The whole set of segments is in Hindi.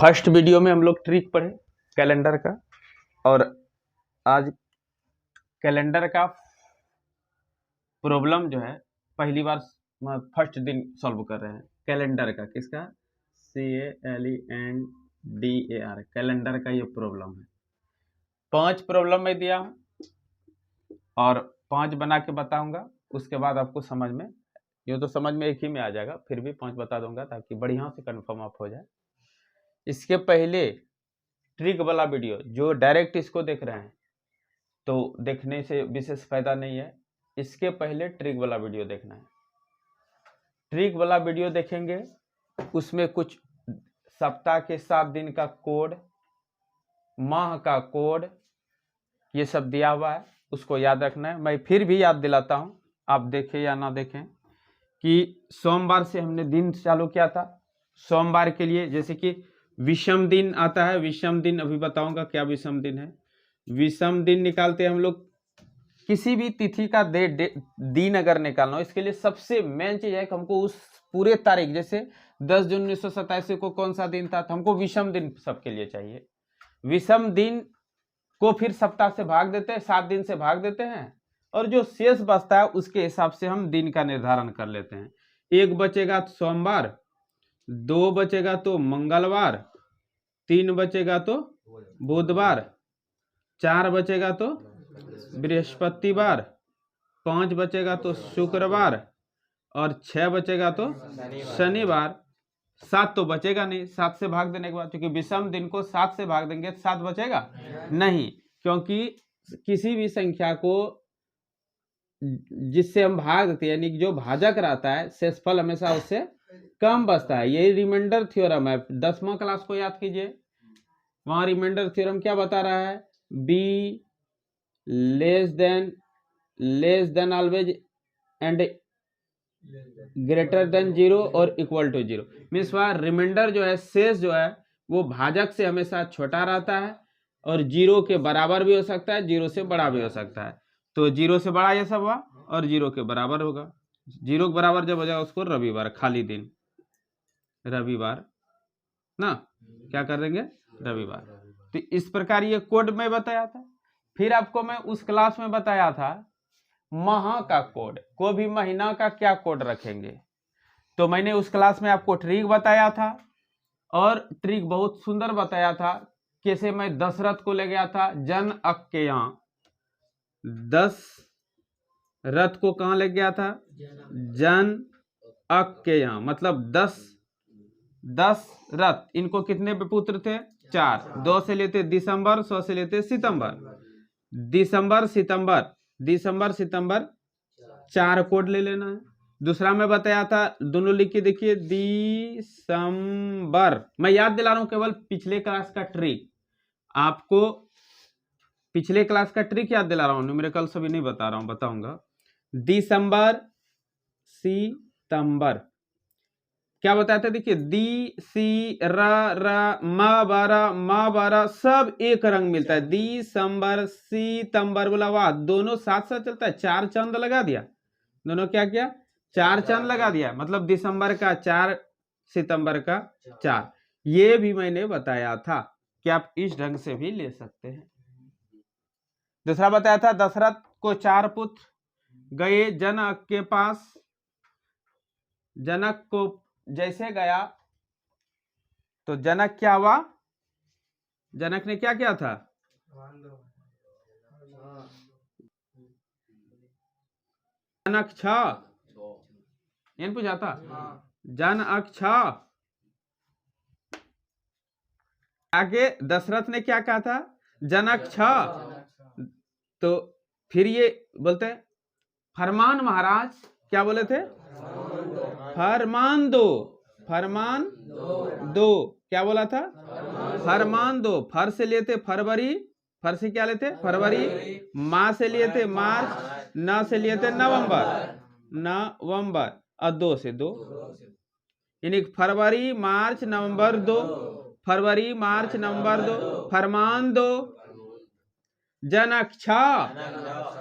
फर्स्ट वीडियो में हम लोग ट्रिक पढ़े कैलेंडर का, और आज कैलेंडर का प्रॉब्लम जो है पहली बार फर्स्ट दिन सॉल्व कर रहे हैं। कैलेंडर का, किसका? CALENDAR, कैलेंडर का ये प्रॉब्लम है। 5 प्रॉब्लम में दिया हूँ और 5 बना के बताऊंगा, उसके बाद आपको समझ में, ये तो समझ में एक ही में आ जाएगा, फिर भी 5 बता दूंगा ताकि बढ़िया से कंफर्म अप हो जाए। इसके पहले ट्रिक वाला वीडियो जो डायरेक्ट इसको देख रहे हैं तो देखने से विशेष फायदा नहीं है, इसके पहले ट्रिक वाला वीडियो देखना है। ट्रिक वाला वीडियो देखेंगे, उसमें कुछ सप्ताह के 7 दिन का कोड, माह का कोड, ये सब दिया हुआ है, उसको याद रखना है। मैं फिर भी याद दिलाता हूँ, आप देखें या ना देखें, कि सोमवार से हमने दिन चालू किया था। सोमवार के लिए जैसे कि विषम दिन आता है, विषम दिन अभी बताऊंगा क्या विषम दिन है। विषम दिन निकालते हैं हम लोग, किसी भी तिथि का दिन अगर निकालना हो, इसके लिए सबसे मेन चीज है कि हमको उस पूरे तारीख, जैसे 10 जून 1987 को कौन सा दिन था, तो हमको विषम दिन सबके लिए चाहिए। विषम दिन को फिर सप्ताह से भाग देते हैं, 7 दिन से भाग देते हैं, और जो शेष बचता है उसके हिसाब से हम दिन का निर्धारण कर लेते हैं। 1 बचेगा तो सोमवार, 2 बचेगा तो मंगलवार, 3 बचेगा तो बुधवार, 4 बचेगा तो बृहस्पतिवार, 5 बचेगा तो शुक्रवार, और 6 बचेगा तो शनिवार। 7 तो बचेगा नहीं, 7 से भाग देने के बाद, क्योंकि विषम दिन को 7 से भाग देंगे तो 7 बचेगा नहीं, क्योंकि किसी भी संख्या को जिससे हम भाग देते हैं, यानी जो भाजक रहता है, शेषफल हमेशा उससे कम बचता है। यही रिमाइंडर थ्योरम है, 10वां क्लास को याद कीजिए, वहां रिमाइंडर थ्योरम क्या बता रहा है? Be less than always and greater than 0 और इक्वल टू 0। मीन्स वह रिमाइंडर जो है, शेष जो है, वो भाजक से हमेशा छोटा रहता है, और 0 के बराबर भी हो सकता है, 0 से बड़ा भी हो सकता है। तो 0 से बड़ा ये सब हुआ, और 0 के बराबर होगा। 0 के बराबर जब हो जाएगा उसको रविवार, खाली दिन रविवार ना, क्या कर देंगे? रविवार। तो इस प्रकार ये कोड में बताया था। फिर आपको मैं उस क्लास में बताया था माह का कोड, कोई भी महीना का क्या कोड रखेंगे, तो मैंने उस क्लास में आपको ट्रिक बताया था, और ट्रिक बहुत सुंदर बताया था। कैसे मैं दशरथ को ले गया था जन अक के यहाँ, 10 रथ को कहाँ ले गया था? जन अक के यहाँ, मतलब 10 रथ। इनको कितने पुत्र थे? 4। 2 से लेते दिसंबर, 100 से लेते सितंबर। दिसंबर सितंबर 4 कोड ले लेना है। दूसरा मैं बताया था, दोनों लिख के देखिए, दिसंबर। मैं याद दिला रहा हूं केवल पिछले क्लास का ट्रिक, आपको पिछले क्लास का ट्रिक याद दिला रहा हूं, न्यूमेरिकल सभी नहीं बता रहा हूं, बताऊंगा। दिसंबर सितंबर क्या बताया था? देखिए, दी सी रा मा बारा सब एक रंग मिलता है। दिसंबर सितंबर बोला, वाह, दोनों साथ साथ चलता है। 4 चांद लगा दिया, दोनों क्या किया? 4 चांद लगा दिया, मतलब दिसंबर का 4, सितंबर का 4। ये भी मैंने बताया था कि आप इस ढंग से भी ले सकते हैं। दूसरा बताया था, दशरथ को 4 पुत्र गए जनक के पास। जनक को जैसे गया तो जनक क्या हुआ? जनक ने क्या किया था? जनक 6 ये पूछा था, जनक 6। आगे दशरथ ने क्या कहा था? जनक 6। तो फिर ये बोलते हैं फरमान महाराज, क्या बोले थे? फरमान दो। क्या बोला था? फरमान दो। फर से लिए थे फरवरी, फर से क्या लेते? फरवरी। माँ से लिए थे मार्च, न से लिए थे नवंबर, और 2 से 2, यानी फरवरी मार्च नवंबर 2, फरवरी मार्च नवंबर 2, फरमान दो। जनक 6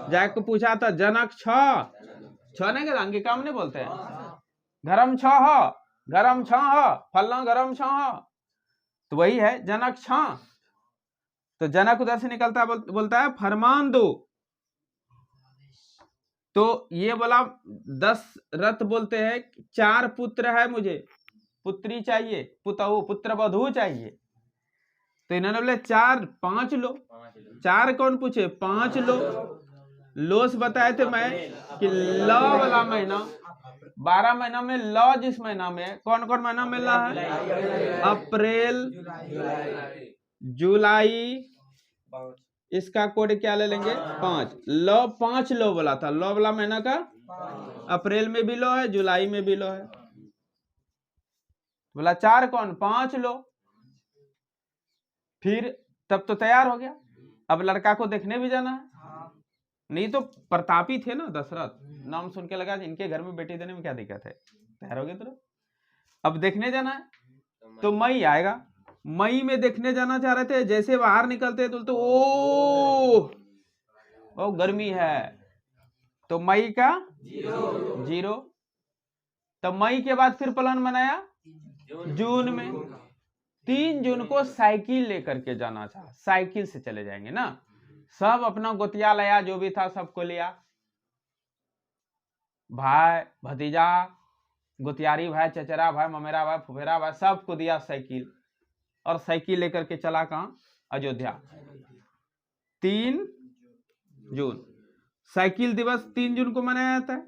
जाके पूछा था, जनक 6 नहीं कहता, अंगिका में नहीं बोलते हैं, घरम 6 फलना घरम 6। तो वही है जनक छा। तो जनक उधर से निकलता है, बोलता है फरमान दो। तो ये बोला दशरथ बोलते हैं 4 पुत्र है, मुझे पुत्री चाहिए, पुतहु पुत्र वधु चाहिए। तो इन्होंने बोले 4 5 लो। 4 कौन पूछे, 5 लो। लोस बताए थे मैं कि ल वाला महीना 12 महीना में ल जिस महीना में कौन कौन महीना में ल है, अप्रैल जुलाई, इसका कोड क्या ले लेंगे 5। ल 5 लो बोला था, ल वाला महीना का अप्रैल में भी लो है, जुलाई में भी लो है। बोला 4 कौन 5 लो। फिर तब तो तैयार हो गया, अब लड़का को देखने भी जाना है। नहीं तो प्रतापी थे ना दशरथ, नाम सुन के लगा इनके घर में बेटी देने में क्या दिक्कत है, तैयार हो गए। तो अब देखने जाना है, तो मई आएगा, मई में देखने जाना चाह रहे थे। जैसे बाहर निकलते तो ओ गर्मी है, तो मई का 0। तब मई के बाद फिर प्लान बनाया जून में। 3 जून को साइकिल लेकर के जाना था, साइकिल से चले जाएंगे ना। सब अपना गोतिया लाया, जो भी था सबको लिया, भाई भतीजा, गोतियारी भाई, चचेरा भाई, ममेरा भाई, फुफेरा भाई, सबको दिया साइकिल। और साइकिल लेकर के चला कहाँ, अयोध्या। 3 जून साइकिल दिवस 3 जून को मनाया जाता है,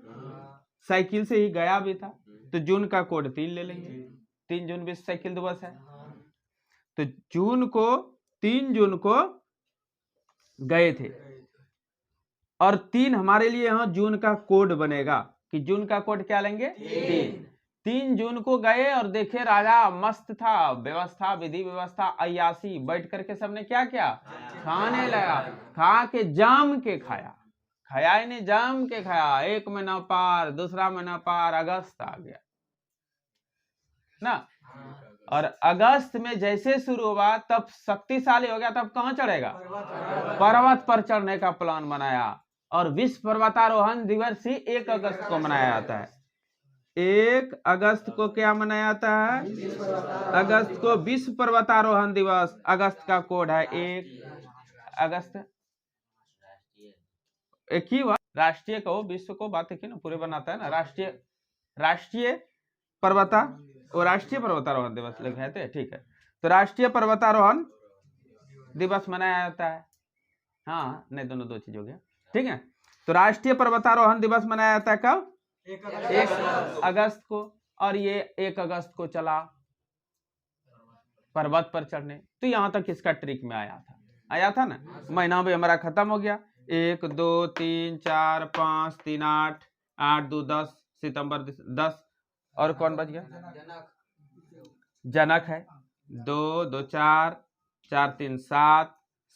साइकिल से ही गया भी था। तो जून का कोड 3 ले लेंगे, 3 जून विश्व साइकिल दिवस है। तो जून को 3 जून को गए थे, और 3 हमारे लिए यहाँ जून का कोड बनेगा कि जून का कोड क्या लेंगे 3 जून को गए और देखे राजा मस्त था, व्यवस्था विधि व्यवस्था अय्यासी, बैठ करके सबने क्या किया, खाने लगा। खा के जाम के खाया, खाया ही नहीं जाम के खाया। 1 महीना पार, दूसरा महीना पार, अगस्त आ गया ना। और अगस्त में जैसे शुरू हुआ तब शक्तिशाली हो गया, तब कहां चढ़ेगा, पर्वत पर चढ़ने का प्लान बनाया। और विश्व पर्वतारोहण दिवस ही 1 अगस्त को मनाया जाता है। 1 अगस्त को क्या मनाया जाता है, अगस्त को विश्व पर्वतारोहण दिवस। अगस्त का कोड है 1 अगस्त। एक ही बात, राष्ट्रीय कहो विश्व को, बात एक ही ना, पूरे बनाता है ना। राष्ट्रीय पर्वता, वो राष्ट्रीय पर्वतारोहण दिवस लिखे थे, ठीक है। तो राष्ट्रीय पर्वतारोहण दिवस मनाया जाता है। हाँ नहीं, दोनों 2 चीज हो गया, ठीक है। तो राष्ट्रीय पर्वतारोहण दिवस मनाया जाता है कब, 1 अगस्त को। और ये 1 अगस्त को चला पर्वत पर चढ़ने। तो यहां तक इसका ट्रिक में आया था ना। महीना भी हमारा खत्म हो गया, 1 2 3 4 5 3 8 8 2 10 सितंबर 10। और कौन बच गया, जनक है। 2 2 4 4 3 7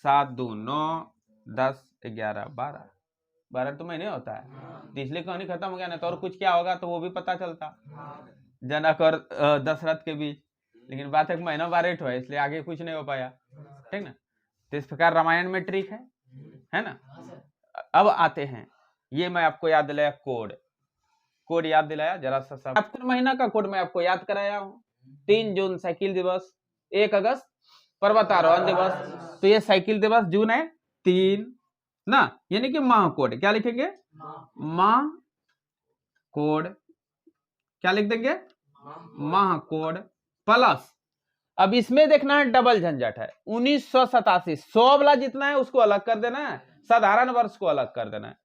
7 2 9 10 11 12 तो महीने होता है। पिछली कहानी खत्म हो गया ना, तो और कुछ क्या होगा तो वो भी पता चलता, जनक और दशरथ के बीच। लेकिन बात है महीना 12 है, इसलिए आगे कुछ नहीं हो पाया, ठीक ना। तो इस प्रकार रामायण में ट्रिक है ना। अब आते हैं, ये मैं आपको याद दिलाया कोड याद दिलाया जरा सा। सब महीना का कोड मैं आपको याद कराया हूँ। 3 जून साइकिल दिवस, 1 अगस्त पर्वतारोहण दिवस। तो ये साइकिल दिवस जून है 3 ना, यानी कि माह कोड क्या लिखेंगे, माह कोड क्या लिख देंगे, माह कोड प्लस। अब इसमें देखना है डबल झंझट है, 1987 100 वाला जितना है उसको अलग कर देना है, साधारण वर्ष को अलग कर देना है।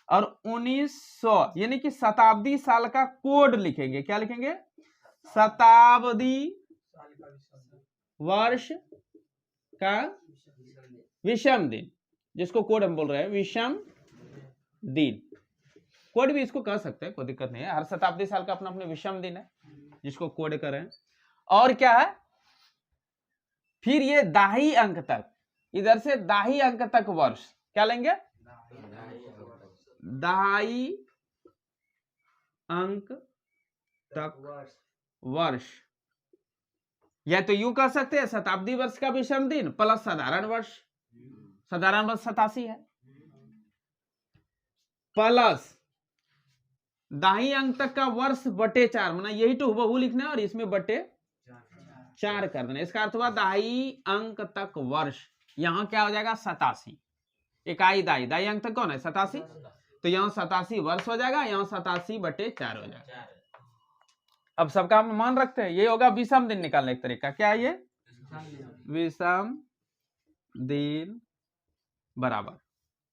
और 1900 यानी कि शताब्दी साल का कोड लिखेंगे, क्या लिखेंगे, शताब्दी वर्ष का विषम दिन, जिसको कोड हम बोल रहे हैं विषम दिन। कोड भी इसको कह सकते हैं, कोई दिक्कत नहीं है। हर शताब्दी साल का अपना अपना विषम दिन है जिसको कोड करें। और क्या है, फिर ये दाही अंक तक, इधर से दाही अंक तक वर्ष क्या लेंगे, दाही अंक तक वर्ष। या तो यूं कह सकते हैं शताब्दी वर्ष का विषम दिन प्लस साधारण वर्ष। साधारण वर्ष 87 है, प्लस दाही अंक तक का वर्ष बटे 4, माना यही तो हुबहू लिखना है और इसमें बटे 4 कर देना। इसका अर्थ हुआ दाई अंक तक वर्ष, यहाँ क्या हो जाएगा 87। इकाई दाई, दाई अंक तक कौन है 87, तो यहाँ 87 वर्ष हो जाएगा, यहाँ 87/4 हो जाएगा। अब सबका हम मान रखते हैं, ये होगा विषम दिन निकालने का तरीका। क्या है ये? विषम दिन बराबर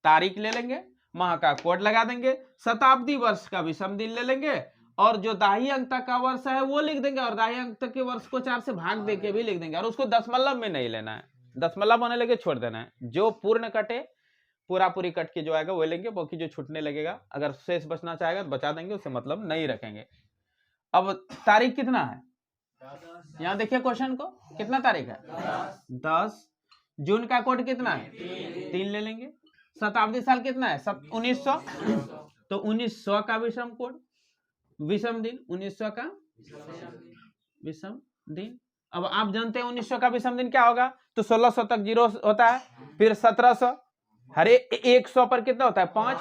तारीख ले लेंगे, माह का कोड लगा देंगे, शताब्दी वर्ष का विषम दिन ले लेंगे, और जो दाही अंक तक का वर्ष है वो लिख देंगे, और दाही अंक तक के वर्ष को 4 से भाग देके भी लिख देंगे। और उसको दशमलव में नहीं लेना है, दशमलव होने लगे छोड़ देना है। जो पूर्ण कटे पूरा पूरी कट के जो आएगा वो लेंगे, बाकी जो छूटने लगेगा अगर शेष बचना चाहेगा तो बचा देंगे, उससे मतलब नहीं रखेंगे। अब तारीख कितना है, यहाँ देखिए क्वेश्चन को, कितना तारीख है 10। जून का कोड कितना है 3 ले लेंगे। शताब्दी साल कितना है 1900, तो 1900 का विषम कोड, विषम दिन 1900 का विषम दिन। अब आप जानते हैं 1900 का विषम दिन क्या होगा, तो 1600 तक 0 होता है, फिर 1700, हरे 100 पर कितना होता है 5,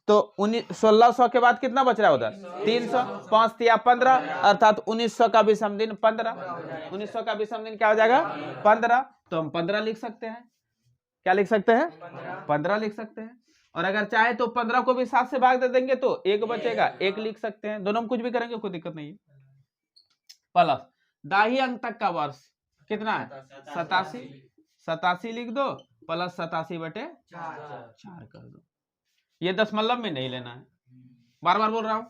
तो 1600 के बाद कितना बच रहा है उधर 300, 5 या 15, अर्थात 1900 का विषम दिन 15। 1900 का विषम दिन क्या हो जाएगा 15, तो हम 15 लिख सकते हैं। क्या लिख सकते हैं 15 लिख सकते हैं। और अगर चाहे तो 15 को भी 7 से भाग दे देंगे तो 1 बचेगा, 1 लिख सकते हैं। दोनों में कुछ भी करेंगे कोई दिक्कत नहीं है। प्लस दाही अंक तक का वर्ष कितना है 87, 87 लिख दो, प्लस 87/4 कर दो। ये दशमलव में नहीं लेना है, बार बार बोल रहा हूं।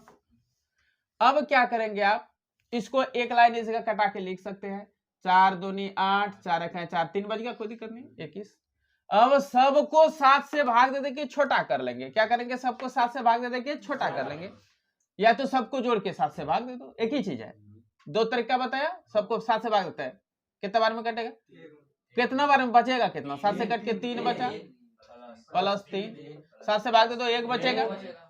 अब क्या करेंगे आप, इसको एक लाइन इसका कटा के लिख सकते हैं, 4 दूनी 8, 4 1 4, 3 बच गया, कोई दिक्कत नहीं 21। अब सबको 7 से भाग दे देके छोटा कर लेंगे। क्या करेंगे, सबको 7 से भाग दे देके छोटा कर लेंगे, या तो सबको जोड़ के 7 से भाग दे दो, एक ही चीज है। 2 तरीका बताया, सबको 7 से भाग देता है, कितना बार में कटेगा, कितना बार में बचेगा, कितना 7 से कट के 3 बचा, प्लस 3, 7 से भाग दे दो 1 बचेगा,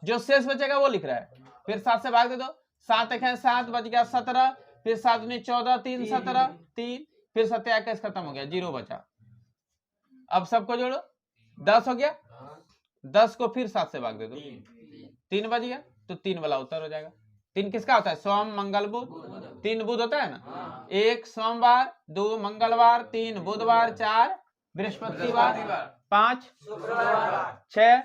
जो शेष बचेगा वो लिख रहा है। फिर 7 से भाग दे दो, 7 1 7 बच गया 17, फिर 7 दूनी 14, 3 17, 3, फिर 7 21 खत्म हो गया, 0 बचा। अब सबको जोड़ो 10 हो गया, 10 को फिर 7 से भाग दे दो, 3 बच गया, तो 3 वाला उत्तर हो जाएगा। 3 किसका होता है, सोम मंगल बुध, 3 बुध होता है ना, 1 सोमवार, 2 मंगलवार, 3 बुधवार, 4 बृहस्पतिवार, 5 6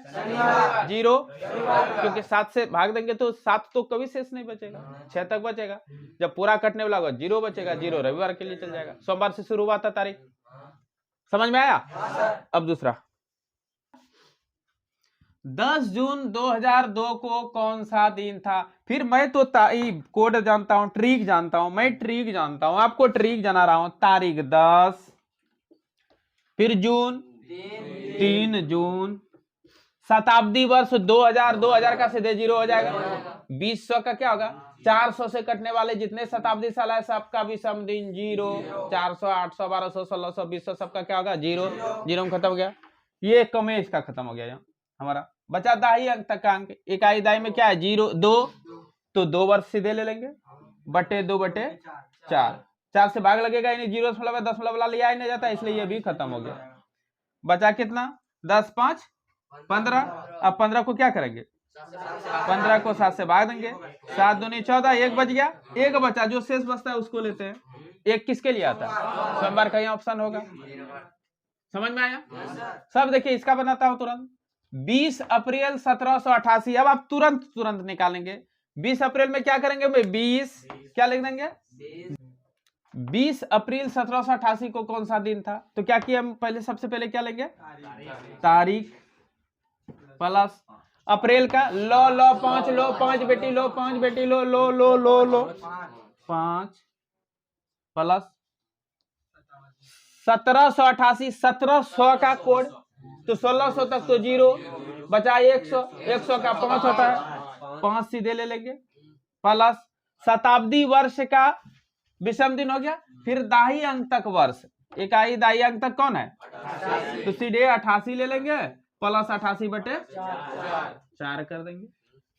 0, क्योंकि 7 से भाग देंगे तो 7 तो कभी शेष नहीं बचेगा, 6 तक बचेगा। जब पूरा कटने वाला होगा 0 बचेगा, 0 रविवार के लिए चल जाएगा। सोमवार से शुरू हुआ था तारीख, समझ में आया। अब दूसरा, 10 जून 2002 को कौन सा दिन था। फिर मैं तो कोड जानता हूं, ट्रिक जानता हूं, मैं ट्रिक जानता हूं, आपको ट्रिक जाना रहा हूं। तारीख 10, फिर जून 3 जून, शताब्दी वर्ष 2000, 2000 का सीधे 0 हो जाएगा। 2000 का क्या होगा, 400 से कटने वाले जितने शताब्दी साल है सबका विषम दिन 0, 400, 800, 1200, 1600, 2000 सबका क्या होगा 0, 0 में खत्म हो गया। ये कमेज का खत्म हो गया, यहाँ हमारा बचा दाही अंक तक का अंक। इकाई दाई में क्या है 0 2, तो 2 वर्ष सीधे ले लेंगे, बटे 2/4, 4 से भाग लगेगा, यानी 0 दशमलव वाला लिया ही नहीं जाता, इसलिए ये भी खत्म हो गया। बचा कितना 10 5 15। अब 15 को क्या करेंगे, 15 को 7 से भाग देंगे, 7 दूनी 14, 1 बच गया, 1 बचा, जो शेष बचता है उसको लेते हैं। 1 किसके लिए आता है, सोमवार का यहाँ ऑप्शन होगा। समझ में आया सब। देखिए इसका बनाता हूं तुरंत, 20 अप्रैल 1788। अब आप तुरंत निकालेंगे। 20 अप्रैल में क्या करेंगे, 20 क्या लिख देंगे, 20 अप्रैल 1788 को कौन सा दिन था, तो क्या किया हम पहले, सबसे पहले क्या लेंगे तारीख, प्लस अप्रैल का लो 5 लो 5 बेटी लो 5 बेटी लो लो लो लो लो 5, प्लस 1788, 1700 का कोड, तो 1600 तक तो 0 बचा, 100, 100 का 5 होता है, 5 सीधे ले लेंगे, प्लस शताब्दी वर्ष का विषम दिन हो गया। फिर दाही अंक तक वर्ष, इकाई दाही अंक तक कौन है, तो सीधे 88 ले लेंगे, प्लस 88/4 कर देंगे।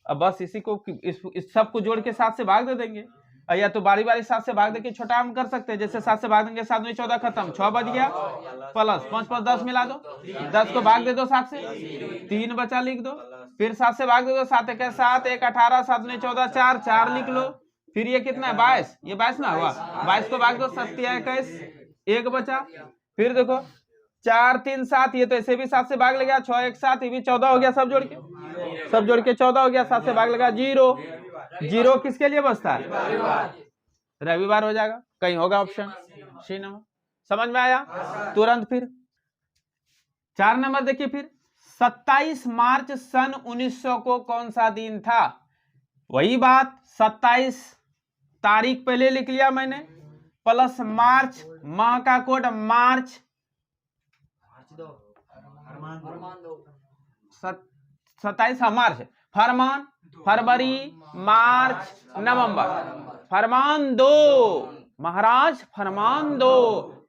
अब बस इसी को, इस सब को जोड़ के 7 से भाग दे देंगे, या तो बारी बारी 7 से भाग देके छोटा हम कर सकते हैं। जैसे 7 से भाग देंगे, 7 में 14 खत्म, 6 बच गया, प्लस 5 5 10 मिला दो, 10 को भाग दे दो 7 से, 3 बचा लिख दो, फिर 7 से भाग दे दो, 7 1 7, 1 18, 7 में 14 4, 4 लिख लो, फिर ये कितना है 22, ये 22 ना हुआ, 22 को भाग दो 7 या 21, 1 बचा। फिर देखो 4 3 7, ये तो ऐसे भी 7 से भाग लगा, 6 1 7, ये भी 14 हो गया, सब जोड़ के 14 हो गया, 7 से भाग लगा 0, 0 किसके लिए बचता है, रविवार हो जाएगा, कहीं होगा ऑप्शन सी नंबर। समझ में आया? तुरंत फिर 4 नंबर देखिए, फिर 27 मार्च सन 1900 को कौन सा दिन था? वही बात, 27 तारीख पहले लिख लिया मैंने, प्लस मार्च, माह का कोड मार्च, 27 मार्च, फरमान, फरवरी, मार्च, नवंबर, फरमान 2, महाराज फरमान 2,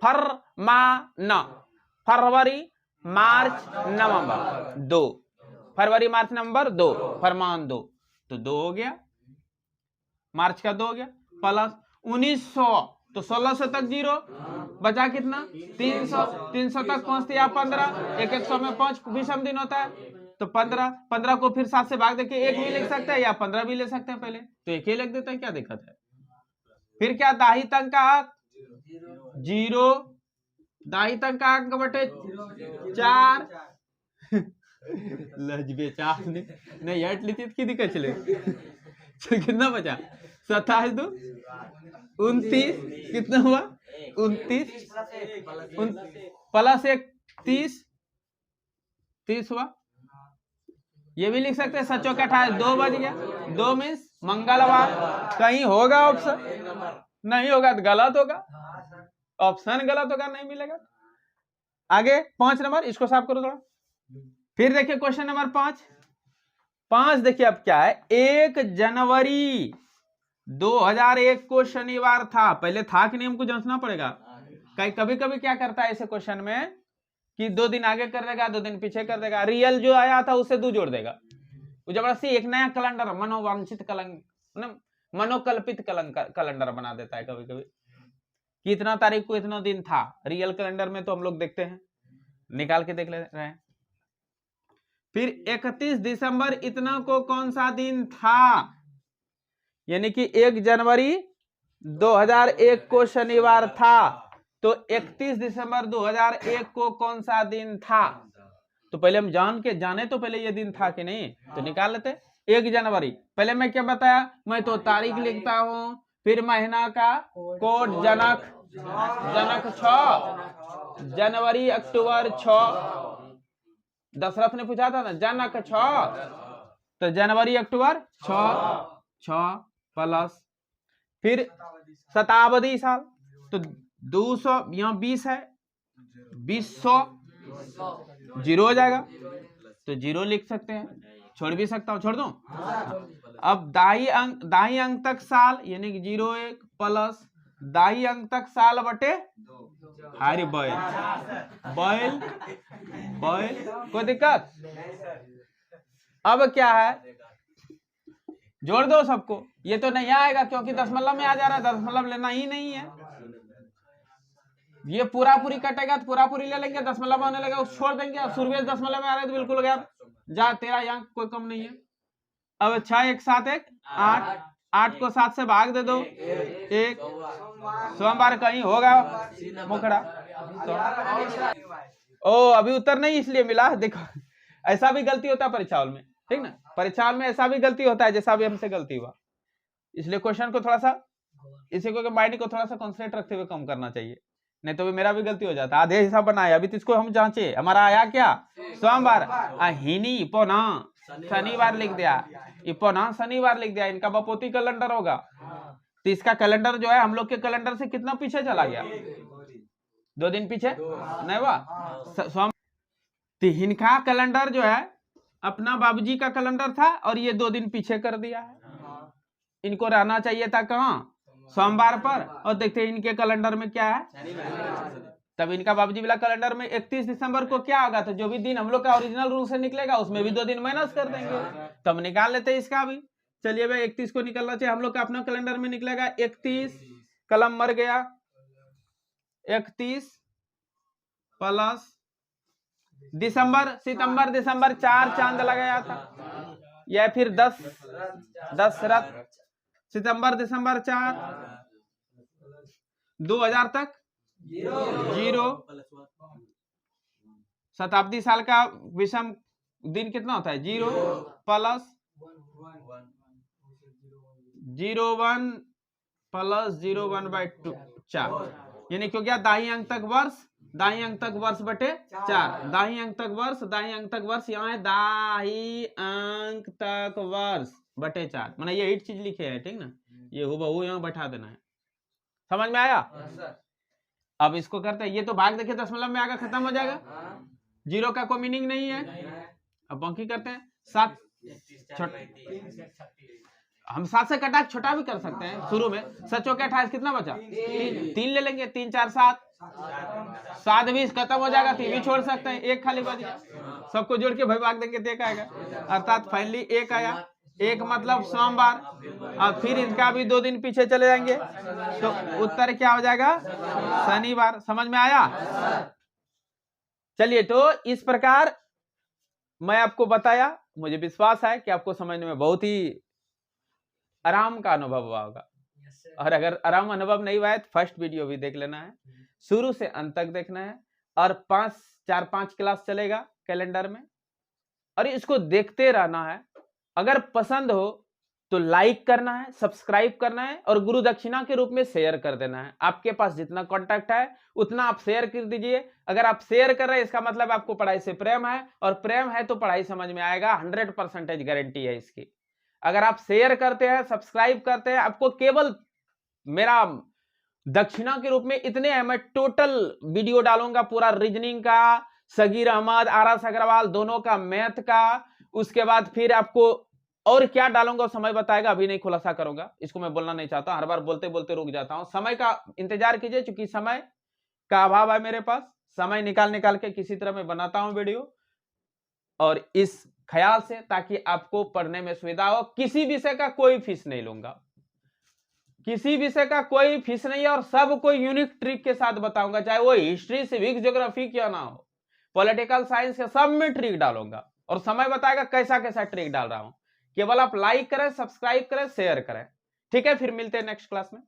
फरमान, फरवरी मार्च नवंबर 2, फरवरी मार्च नवंबर 2, फरमान 2, तो 2 हो गया, मार्च का 2 हो गया, प्लस 1900, तो 1600 तक 0 बचा, कितना 300, 300 तक पहुंचते या 15, 100 में 5 विषम दिन होता है, तो 15, 15 को फिर 7 से भाग देके 1 भी लिख सकते हैं या 15 भी ले सकते हैं, पहले तो 1 ही लिख देते हैं, क्या दिक्कत है। फिर क्या, दाही तंक का अंक 0, दाही तंक का अंक बटे 4, लजबे 4 ने नहीं हट ली थी, की दिक्कत चले कितना बचा, 27 2 29, कितना हुआ 29, प्लस 1 30, 30 हुआ, ये भी लिख सकते हैं, 7 चौके 28, 2 बज गया, 2 मीन्स मंगलवार, कहीं होगा ऑप्शन, नहीं होगा तो गलत होगा, ऑप्शन गलत होगा, नहीं मिलेगा। आगे 5 नंबर, इसको साफ करो थोड़ा। फिर देखिए क्वेश्चन नंबर 5 देखिए अब क्या है, 1 जनवरी 2001 को शनिवार था, पहले था कि नहीं हमको जांचना पड़ेगा, कभी कभी क्या करता है ऐसे क्वेश्चन में कि 2 दिन आगे कर देगा, 2 दिन पीछे कर देगा, रियल जो आया था उससे 2 जोड़ देगा, वो जबरदस्ती एक नया कैलेंडर, मनोवांछित मनोकल्पित कैलेंडर बना देता है कभी कभी, कि इतना तारीख को इतना दिन था, रियल कैलेंडर में तो हम लोग देखते हैं, निकाल के देख ले रहे हैं। फिर 31 दिसंबर इतना को कौन सा दिन था, यानी कि 1 जनवरी 2001 को शनिवार था, तो 31 दिसंबर 2001 को कौन सा दिन था, तो पहले हम जाने तो पहले ये दिन था कि नहीं, तो निकाल लेते। 1 जनवरी, पहले मैं क्या बताया, मैं तो तारीख लिखता हूं, फिर महीना का कोड जनक 6, जनवरी अक्टूबर 6, दशरथ ने पूछा था ना जनक 6, तो जनवरी अक्टूबर 6 प्लस फिर शताब्दी साल, तो 200, यहाँ 20 है, 2000 0 हो जाएगा, तो 0 लिख सकते हैं, छोड़ भी सकता हूं, छोड़ दूं। अब दाई अंक तक साल, यानी कि 0 1 प्लस दाई अंक तक साल बटे हारी बैल, कोई दिक्कत। अब क्या है, जोड़ दो सबको, ये तो नहीं आएगा क्योंकि दशमलव में आ जा रहा है, दशमलव लेना ही नहीं है, ये पूरा पूरी कटेगा तो पूरा पूरी ले लेंगे, दशमलव आने लगा उस छोड़ देंगे, और सूर्य दशमलव में आ रहे तो बिल्कुल गया, जा तेरा यहाँ कोई कम नहीं है। अब 6 1 7 1 8, 8 को 7 से भाग दे दो 1, सोमवार कहीं होगा मुखड़ा, ओ अभी उत्तर नहीं इसलिए मिला, देखो ऐसा भी गलती होता है परीक्षा हॉल में, ठीक ना, परीक्षा हॉल में ऐसा भी गलती होता है जैसा भी हमसे गलती हुआ, इसलिए क्वेश्चन को थोड़ा सा, इसी को माइंड को थोड़ा सा कॉन्सेंट्रेट रखते हुए कम करना चाहिए, नहीं तो भी मेरा भी गलती हो जाता, आधे हिसाब बनाया, अभी तो इसको हम जांचे, हमारा आया क्या सोमवार, हिनी इपोना शनिवार लिख दिया, इपोना शनिवार लिख दिया, इनका बपोती कैलेंडर होगा, तो इसका कैलेंडर जो है हम लोग के कैलेंडर से कितना पीछे चला गया, 2 दिन पीछे नहीं हुआ, तो इनका कैलेंडर जो है अपना बाबूजी का कैलेंडर था और ये 2 दिन पीछे कर दिया है, इनको रहना चाहिए था कहाँ सोमवार पर, और देखते हैं इनके कैलेंडर में क्या है, तब इनका बाबूजी वाला कैलेंडर में 31 दिसंबर को क्या होगा, तो जो भी दिन हम लोग का ओरिजिनल रूल से निकलेगा उसमें भी 2 दिन माइनस कर देंगे, तब निकाल लेते हैं इसका भी। चलिए भाई 31 को निकलना चाहिए, हम लोग का अपना कैलेंडर में निकलेगा 31, कलम मर गया, 31 प्लस दिसंबर, सितंबर दिसंबर 4 चांद लगाया था, या फिर 10 रथ सितंबर दिसंबर 4, 2000 तक 0, शताब्दी साल का विषम दिन कितना होता है 0 प्लस 01 प्लस 01/2 4, यानी क्यों क्या दाही अंक तक वर्ष, दाही अंक तक वर्ष बटे 4, दाही अंक तक वर्ष, दाही अंक तक वर्ष, यहाँ है दाही अंक तक वर्ष बटे 4, मैंने ये एक चीज लिखे है, ठीक ना, ये हूबहू यहाँ बैठा देना है। समझ में आया? अब इसको करते हैं, ये तो भाग देखिए दशमलव में आगे खत्म हो जाएगा, जीरो का कोई मीनिंग नहीं है। अब बाकी करते हैं 7, हम 7 से कटा छोटा भी कर सकते हैं शुरू में। 7 चौके 28, कितना बचा 3 ले लेंगे, 3 4 7, 7 20 खत्म हो जाएगा, 3 भी छोड़ सकते हैं, 1 खाली बच गया, सबको जोड़ के भाई भाग देंगे तो 1 आएगा, अर्थात फाइनली 1 आया। 1 मतलब सोमवार, और फिर इनका भी 2 दिन पीछे चले जाएंगे तो उत्तर क्या हो जाएगा शनिवार। समझ में आया? चलिए, तो इस प्रकार मैं आपको बताया, मुझे विश्वास है कि आपको समझने में बहुत ही आराम का अनुभव हुआ होगा, और अगर आराम अनुभव नहीं हुआ है तो फर्स्ट वीडियो भी देख लेना है, शुरू से अंत तक देखना है, और 4-5 क्लास चलेगा कैलेंडर में, और इसको देखते रहना है। अगर पसंद हो तो लाइक करना है, सब्सक्राइब करना है, और गुरु दक्षिणा के रूप में शेयर कर देना है। आपके पास जितना कांटेक्ट है उतना आप शेयर कर दीजिए। अगर आप शेयर कर रहे हैं इसका मतलब आपको पढ़ाई से प्रेम है, और प्रेम है तो पढ़ाई समझ में आएगा, 100% गारंटी है इसकी। अगर आप शेयर करते हैं, सब्सक्राइब करते हैं, आपको केवल मेरा दक्षिणा के रूप में इतने है, मैं टोटल वीडियो डालूंगा पूरा रीजनिंग का, सगीर अहमद, आरएस अग्रवाल दोनों का, मैथ का, उसके बाद फिर आपको और क्या डालूंगा समय बताएगा, अभी नहीं खुलासा करूंगा, इसको मैं बोलना नहीं चाहता, हर बार बोलते बोलते रुक जाता हूं। समय का इंतजार कीजिए, क्योंकि समय का अभाव है मेरे पास, समय निकाल के किसी तरह मैं बनाता हूं वीडियो, और इस ख्याल से ताकि आपको पढ़ने में सुविधा हो। किसी विषय का कोई फीस नहीं लूंगा, किसी विषय का कोई फीस नहीं है, और सब कोई यूनिक ट्रिक के साथ बताऊंगा, चाहे वो हिस्ट्री, सिविक्स, ज्योग्राफी क्यों ना हो, पॉलिटिकल साइंस के सब में ट्रिक डालूंगा, और समय बताएगा कैसा कैसा ट्रिक डाल रहा हूं। केवल आप लाइक करें, सब्सक्राइब करें, शेयर करें। ठीक है, फिर मिलते हैं नेक्स्ट क्लास में।